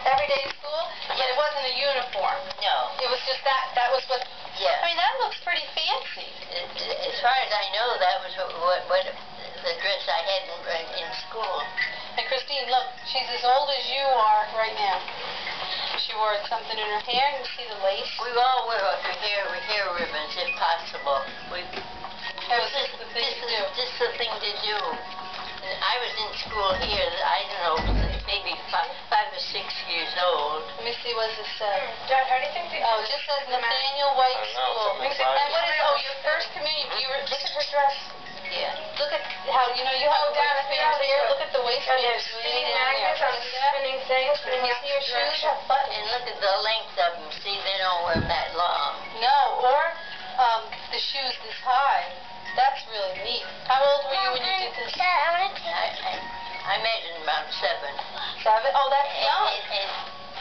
every day to school, but it wasn't a uniform. No. It was just that was what... Yeah. I mean, that looks pretty fancy. As far as I know, that was what the dress I had in school. And Christine, look, she's as old as you are right now. She wore something in her hair, and you see the lace. We all wear our hair ribbons if possible. That was just the thing to do. Just the thing to do. I was in school here, I don't know, maybe 5 or 6 years old. Let me see what this says. Dad, how do you think Oh, it just says Nathaniel White School. And what is, your first communion, look at her dress. Yeah. Look at how, you have waistbands here. Look at the waistbands. There's spinning magnets on spinning things. And you see her shoes have buttons. And look at the length of them. See, they don't wear that long. No, or the shoes this high. That's really neat. How old were you when you did this? I imagine about 7. 7? Oh, that's young. And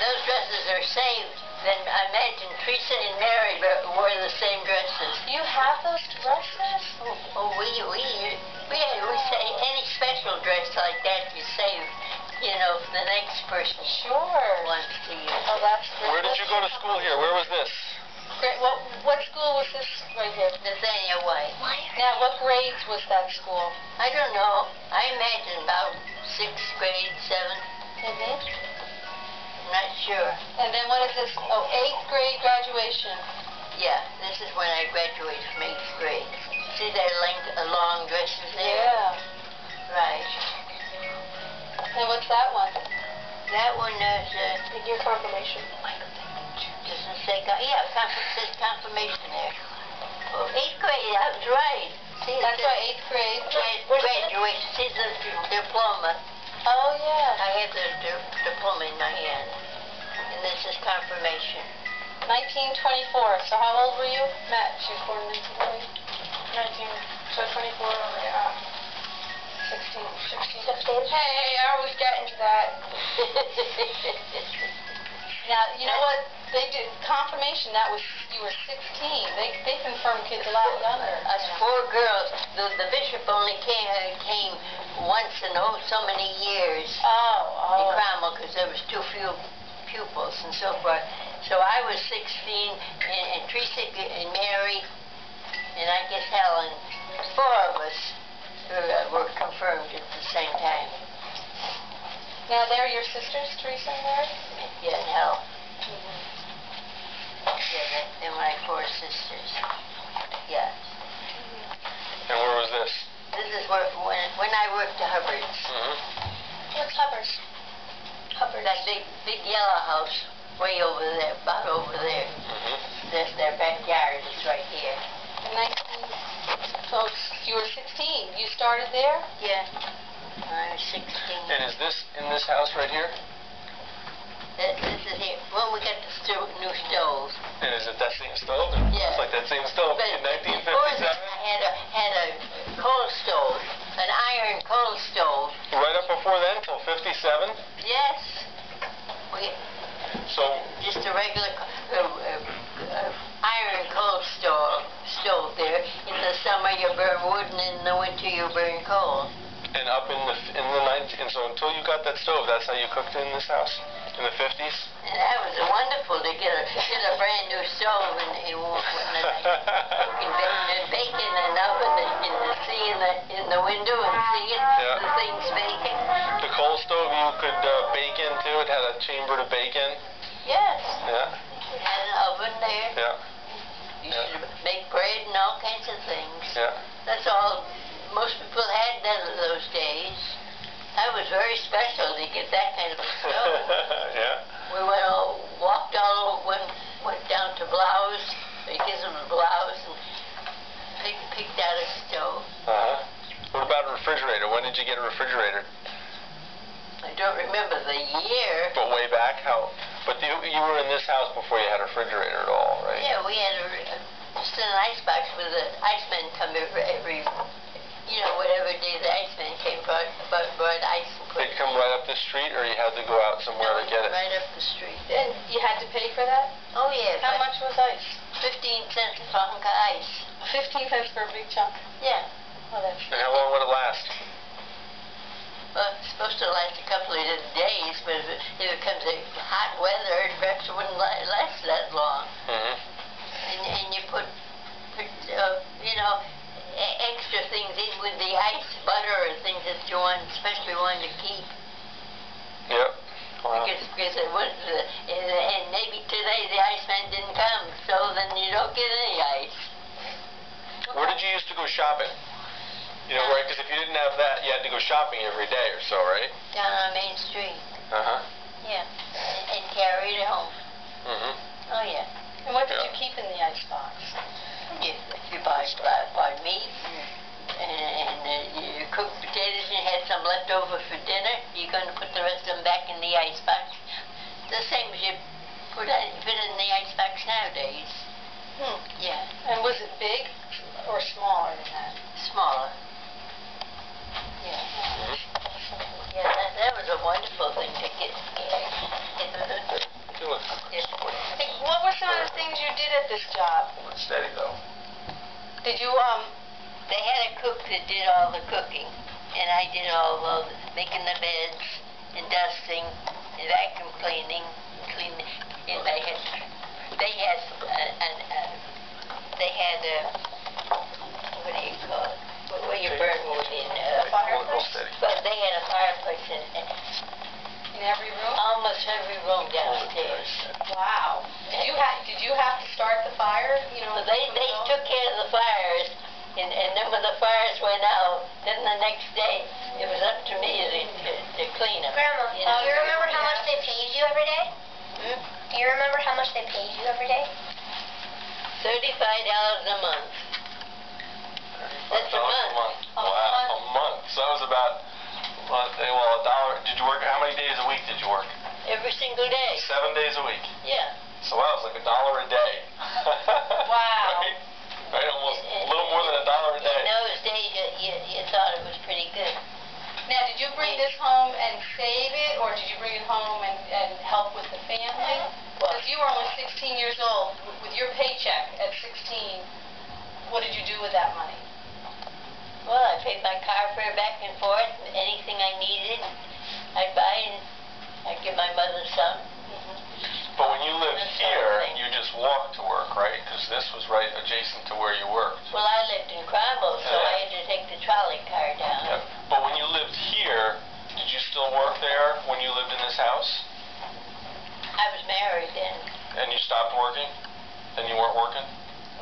those dresses are saved. Then I imagine Teresa and Mary wore the same dresses. You have those dresses? Oh, we say any special dress like that you save, for the next person. Sure. Wants to use. Oh, that's great. Where did you go to school here? Where was this? Great. What school was this right here? Nathaniel White. Now, what grades was that school? I don't know. I imagine about 6th grade, 7th. Mm-hmm. I'm not sure. And then what is this? Oh, 8th grade graduation. Yeah, this is when I graduated from 8th grade. See that long dresses there? Yeah. Right. And what's that one? That one is Your confirmation. doesn't say says confirmation there. Oh, 8th grade, I was right. See, That's right, 8th grade. Graduation. See the diploma. Oh, yeah. I have the diploma in my hand. And this is confirmation. 1924. So how old were you? Matt, she was born in 1940. 24, 16. 16. Hey, I was getting to that. Now, you know what? They did confirmation. You were 16. They confirmed kids a lot younger. Us 4 girls. The bishop only came once in so many years. In Cromwell, because there was too few pupils and so forth. So I was 16, and Teresa and Mary, and I guess Helen. 4 of us were confirmed at the same time. Now, they're your sisters, Teresa and Mary? Yeah, and Helen. Yeah, they're my 4 sisters. Yeah. And where was this? This is when I worked at Hubbard's. What's Hubbard's? That big yellow house way over there, about over there. Their backyard is right here. So you were 16. You started there? Yeah. I was 16. And is this in this house right here? This is here. When we got the new stove. And is it that same stove? Yeah. It's like that same stove But in before 1957? that, I had a coal stove, an iron coal stove. Right up before then, till 57? Yes. So Just a regular iron coal stove there. In the summer you burn wood, and in the winter you burn coal. and up in the and so until you got that stove, that's how you cooked in this house in the 50s? And that was wonderful to get a brand new stove and cooking bacon and oven and to see in the window and see the things baking. The coal stove you could bake into. It had a chamber to bake in. Yes. Yeah. It had an oven there. Yeah. You should make bread and all kinds of things. Yeah. That's all most people had those days. That was very special to get that kind of a stove. Yeah. We walked all over, went down to Blouse, Gism and Blouse, and picked out a stove. What about a refrigerator? When did you get a refrigerator? I don't remember the year. But way back, how? But you were in this house before you had a refrigerator at all, right? Yeah, we had just an icebox with the iceman come every whatever day the iceman came, brought ice and put. They'd come right up the street, or you had to go out somewhere to get it? Right up the street. And you had to pay for that? Oh, yeah. How much was ice? 15 cents a hunk of ice. 15 cents for a big chunk. Yeah. Oh, that's And how long would it last? Well, it's supposed to last a couple of days, but if it comes hot weather, it perhaps it wouldn't last that long. And you put you know, extra things in with the ice, butter, or things that you want, especially want to keep. Yep. Wow. Because it was, and maybe today the Iceman didn't come, so then you don't get any ice. Where did you used to go shopping? You know, right? Because if you didn't have that, you had to go shopping every day or so, right? Down on Main Street. Yeah. And carry it home. Oh, yeah. And what did you keep in the icebox? You buy meat and you cook potatoes and you had some left over for dinner. You're going to put the rest of them back in the icebox. The same as you put in the icebox nowadays. Yeah. And was it big or smaller than that? Smaller. Yeah. Yeah, that was a wonderful thing to get. What were some of the things you did at this job? It's steady though. Did you They had a cook that did all the cooking, and I did all the making the beds and dusting and vacuum cleaning. And they had what do you call it? Where you burn wood in fireplace? But they had a fireplace in every room? almost every room downstairs. Wow. Did you have to start the fire? You know, They took care of the fires, and then when the fires went out, then the next day it was up to me to clean them. Grandma, do you remember how much they paid you every day? Do you remember how much they paid you every day? $35 a month. That's a month. Wow, a month. So that was about, well, $1. Did you work, how many days a week did you work? Every single day. 7 days a week. Yeah. So that was like $1 a day. Wow. Right? Almost a little more than $1 a day. In those days, you thought it was pretty good. Now, did you bring this home and save it, or did you bring it home and help with the family? Because you were only 16 years old. With your paycheck at 16, what did you do with that money? Well, I paid my car fare back and forth. Anything I needed, I'd buy and I'd give my mother some. But when you lived here, you just walked to work, right? Because this was right adjacent to where you worked. Well, I lived in Cromwell, so I had to take the trolley car down. Yeah. But when you lived here, did you still work there when you lived in this house? I was married then. And you stopped working? Then you weren't working?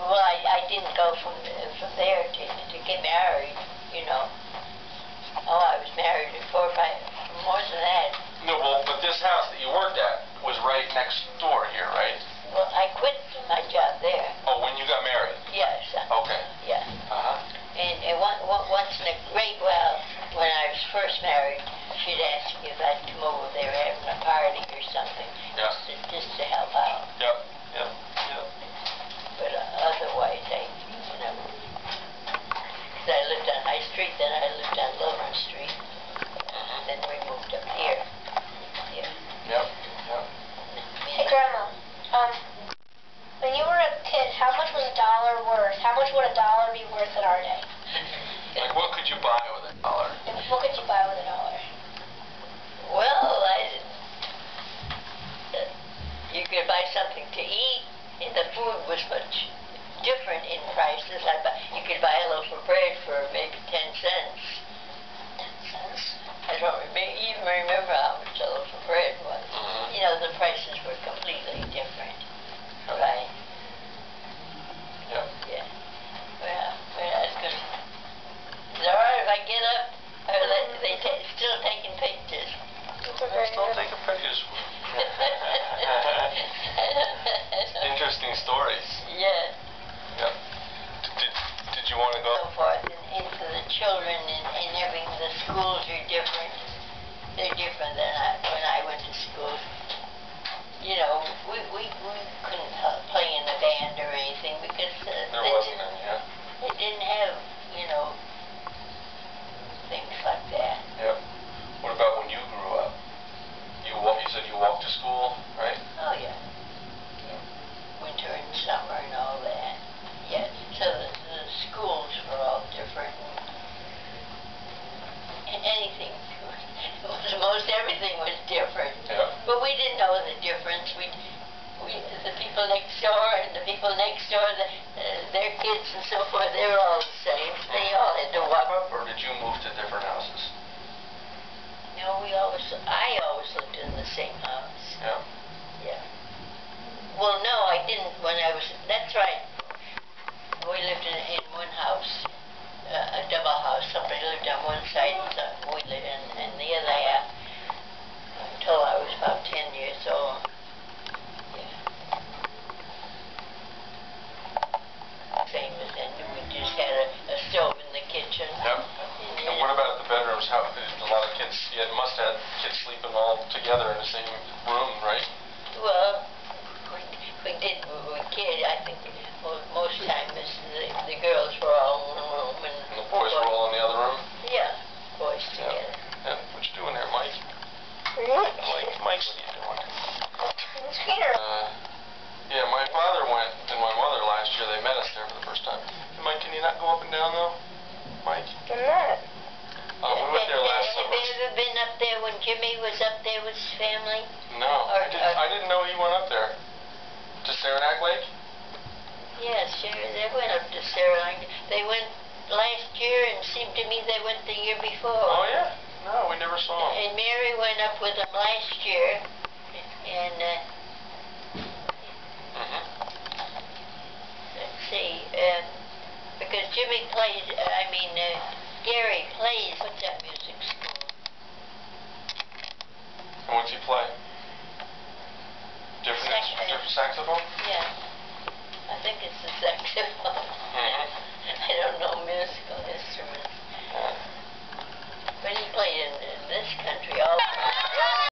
Well, I didn't go from there to get married, you know. Oh, I was married at 4 or 5, more than that. No, well, but this house that you worked at was right next door here, right? Well, I quit my job there. Oh, when you got married? Yes. Okay. Yeah. And once in a great while, when I was first married, she'd ask me if I'd come over there having a party or something. Yeah. Just to help out. Yep. But otherwise, you know, because I lived on High Street, then I lived on Lover Street. Then we moved up here. Yep. Hey, Grandma, when you were a kid, how much was $1 worth? How much would $1 be worth in our day? Like, what could you buy with $1? What could you buy with $1? Well, you could buy something to eat, and the food was much different in prices. You could buy a loaf of bread for maybe 10 cents. 10 cents? I don't even remember how much a loaf of bread was. You know, the prices were completely different. Right? Yep. Yeah. Well, that's good. Is it alright if I get up? Or they still taking pictures? Still taking pictures. Interesting stories. Yeah. Yep. Did you want to go? So forth, and for the children and everything, the schools are different. They're different than when I went to school. You know, we couldn't play people next door, and the people next door, their kids and so forth, they were all the same. They all had to walk. Or did you move to different houses? No, I always lived in the same house. Yeah. Yeah. Well, no, I didn't when I was, that's right. We lived in one house, a double house. Somebody lived on one side and we lived in the other half until I was about 10 years old. Yeah. Same as then. We just had a stove in the kitchen. Yep. And what about the bedrooms? How, a lot of kids, you must have kids sleeping all together in the same room, right? Well, we did, we kid, I think most times the girls were all in one room. And the boys were all in the other room? Yeah, boys together. Yeah. What you doing there, Mike? Mike, what are you doing? It's here. Yeah, my father went and my mother last year. They met us there for the first time. Hey, Mike, can you not go up and down though? Mike? I'm not. We went there last summer. Have you ever been up there when Jimmy was up there with his family? No, I didn't know he went up there. To Saranac Lake? Yeah, sure. They went up to Saranac. They went last year, and it seemed to me they went the year before. Oh, yeah? No, we never saw him. And Mary went up with them last year, and let's see, because Jimmy plays, Gary plays at that music school. And what's he play? Different saxophone? Yeah. I think it's the saxophone. I don't know musical instruments. But he played in this country all the time.